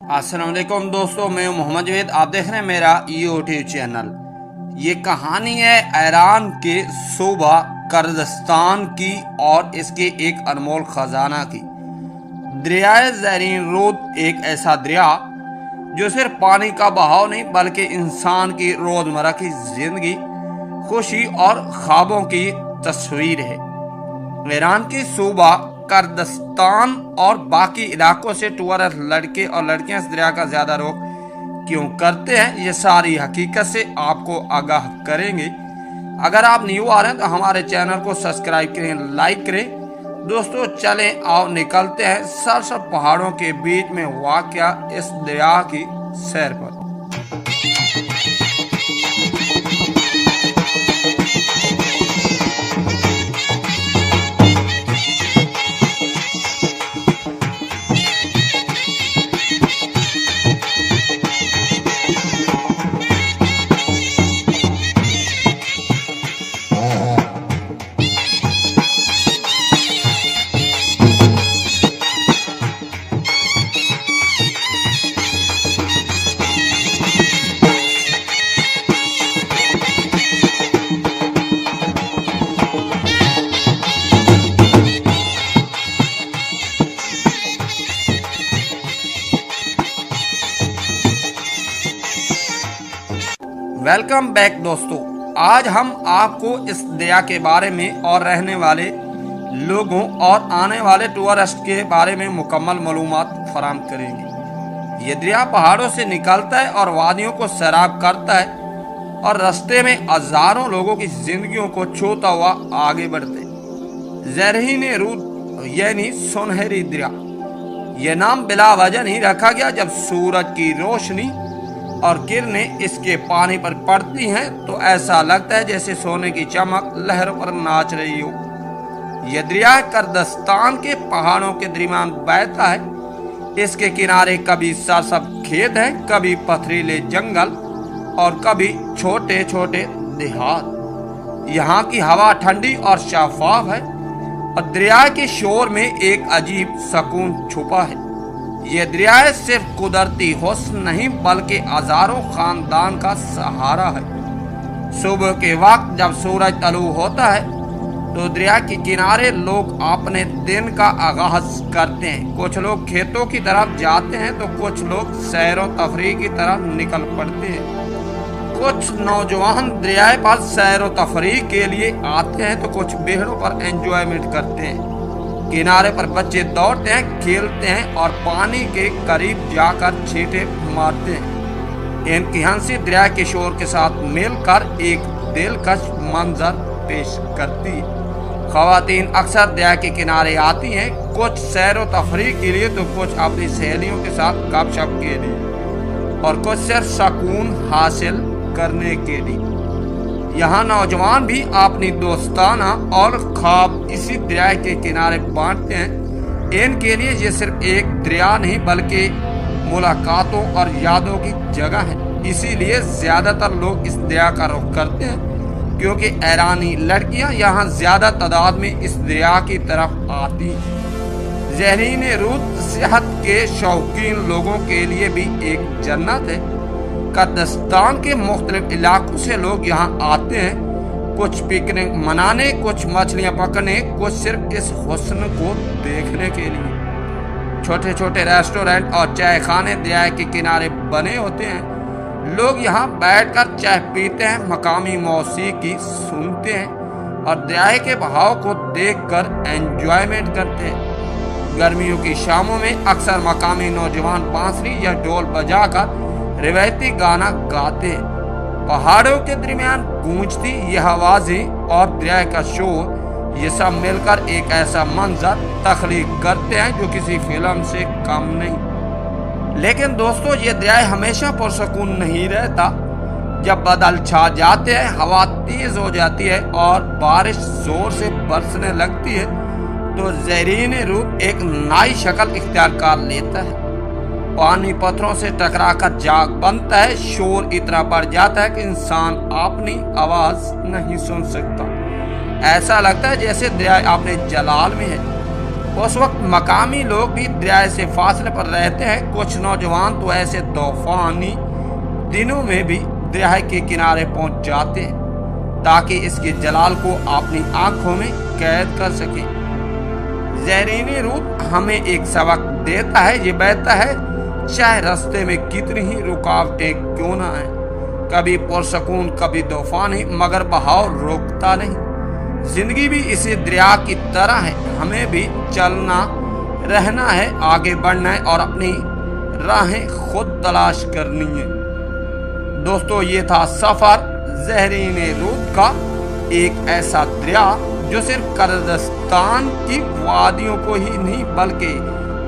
अस्सलाम वालेकुम दोस्तों, मैं मोहम्मद जवेद। आप देख रहे हैं मेरा यूट्यूब चैनल। ये कहानी है ईरान के सूबा कुर्दिस्तान की और इसके एक अनमोल खजाना की। दरियाए ज़रीन रूद एक ऐसा दरिया जो सिर्फ पानी का बहाव नहीं बल्कि इंसान की रोज़मर्रा की ज़िंदगी, खुशी और ख्वाबों की तस्वीर है। ईरान की सूबा कुर्दिस्तान और बाकी इलाकों से टूरिस्ट लड़के और लड़कियां इस दरिया का ज़्यादा रुख क्यों करते हैं, ये सारी हकीकत से आपको आगाह करेंगे। अगर आप न्यू आ रहे हैं तो हमारे चैनल को सब्सक्राइब करें, लाइक करें। दोस्तों चलें आओ निकलते हैं सरसब्ज पहाड़ों के बीच में वाक़या इस दरिया की सैर पर। वेलकम बैक दोस्तों, आज हम आपको इस दरिया के बारे में और रहने वाले लोगों और आने वाले टूरिस्ट के बारे में मुकम्मल मालूमात फराहम करेंगे। ये दरिया पहाड़ों से निकलता है और वादियों को सैराब करता है और रास्ते में हजारों लोगों की जिंदगियों को छूता हुआ आगे बढ़ते हैं। ज़रीन रूद यानी सुनहरी दरिया, यह नाम बिला वजह नहीं रखा गया। जब सूरज की रोशनी और किरणें इसके पानी पर पड़ती हैं तो ऐसा लगता है जैसे सोने की चमक लहरों पर नाच रही हो। यह दरिया कुर्दिस्तान के पहाड़ों के दरमियान बहता है। इसके किनारे कभी सरसब्ज खेत है, कभी पथरीले जंगल और कभी छोटे छोटे देहात। यहाँ की हवा ठंडी और शफाफ है और दरिया के शोर में एक अजीब सुकून छुपा है। ये दरिया सिर्फ कुदरती हुस्न नहीं बल्कि हजारों खानदान का सहारा है। सुबह के वक्त जब सूरज तलू होता है तो दरिया के किनारे लोग अपने दिन का आगाज करते हैं। कुछ लोग खेतों की तरफ जाते हैं तो कुछ लोग सैर व तफरीह की तरफ निकल पड़ते हैं। कुछ नौजवान दरिया पर सैर व तफरीह के लिए आते हैं तो कुछ बेहड़ों पर एंजॉयमेंट करते हैं। किनारे पर बच्चे दौड़ते हैं, खेलते हैं और पानी के करीब जाकर छींटे मारते हैं। इनकी हंसी दरिया के शोर के साथ मिलकर एक दिलकश मंजर पेश करती है। ख़वातीन अक्सर दरिया के किनारे आती हैं, कुछ सैर व तफरीह के लिए तो कुछ अपनी सहेलियों के साथ गपशप के लिए और कुछ सिर्फ सुकून हासिल करने के लिए। यहाँ नौजवान भी अपनी दोस्ताना और ख्वाब इसी दरिया के किनारे बांटते हैं। इनके लिए ये सिर्फ एक दरिया नहीं बल्कि मुलाकातों और यादों की जगह है। इसीलिए ज़्यादातर लोग इस दरिया का रुख करते हैं क्योंकि ईरानी लड़कियाँ यहाँ ज़्यादा तादाद में इस दरिया की तरफ आती हैं। ज़रीन रूद सेहत के शौकीन लोगों के लिए भी एक जन्नत है। कुर्दिस्तान के मुख्तलिफ इलाकों से लोग यहाँ आते हैं, कुछ पिकनिक मनाने, कुछ मछलियाँ पकड़ने, कुछ सिर्फ इस हुस्न को देखने के लिए। छोटे छोटे रेस्टोरेंट और चाय खाने दरिया के किनारे बने होते हैं। लोग यहाँ बैठकर चाय पीते हैं, मकामी मौसीकी सुनते हैं और दरिया के बहाव को देखकर एंजॉयमेंट करते हैं। गर्मियों की शामों में अक्सर मकामी नौजवान बांसुरी या ढोल बजाकर रिवायती गाना गाते हैं। पहाड़ों के दरमियान गूंजती यह आवाज़ें और दरिया का शोर, ये सब मिलकर एक ऐसा मंजर तख्लीक करते हैं जो किसी फिल्म से कम नहीं। लेकिन दोस्तों ये दरिया हमेशा पुरसुकून नहीं रहता। जब बादल छा जाते हैं, हवा तेज हो जाती है और बारिश जोर से बरसने लगती है तो ज़रीन रूद एक नई शक्ल इख्तियार कर लेता है। पानी पत्थरों से टकराकर जाग बनता है, शोर इतना बढ़ जाता है कि इंसान अपनी आवाज नहीं सुन सकता। ऐसा लगता है जैसे दरिया अपने जलाल में है। उस वक्त मकामी लोग भी दरिया से फासले पर रहते हैं। कुछ नौजवान तो ऐसे तूफानी दिनों में भी दरिया के किनारे पहुंच जाते हैं ताकि इसके जलाल को अपनी आंखों में कैद कर सके। ज़हरीन रूद हमें एक सबक देता है, ये बहता है चाहे रास्ते में कितनी ही रुकावटें क्यों ना आए, कभी पुरसकून कभी तूफानी, मगर बहाव रोकता नहीं। जिंदगी भी इसी दरिया की तरह है, हमें भी चलना रहना है, आगे बढ़ना है और अपनी राहें खुद तलाश करनी है। दोस्तों, ये था सफर ज़हरीन रूद का, एक ऐसा दरिया जो सिर्फ कुर्दिस्तान की वादियों को ही नहीं बल्कि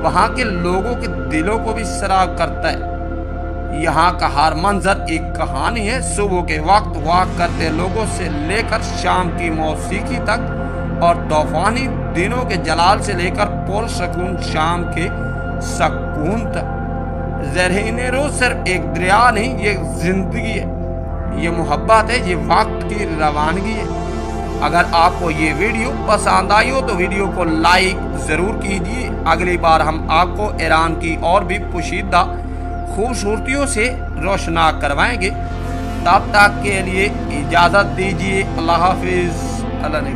वहाँ के लोगों के दिलों को भी सराब करता है। यहाँ का हर मंजर एक कहानी है, सुबह के वक्त वॉक करते लोगों से लेकर शाम की मौसीकी तक और तूफानी दिनों के जलाल से लेकर पुरसकून शाम के सकून तक। ज़हरीन रूद सिर्फ एक दरिया नहीं, ये जिंदगी है, ये मोहब्बत है, ये वक्त की रवानगी है। अगर आपको ये वीडियो पसंद आई हो तो वीडियो को लाइक ज़रूर कीजिए। अगली बार हम आपको ईरान की और भी पोशीदा खूबसूरतियों से रोशना करवाएंगे। तब तक के लिए इजाज़त दीजिए। अल्लाह हाफिज़। अल्लाह ने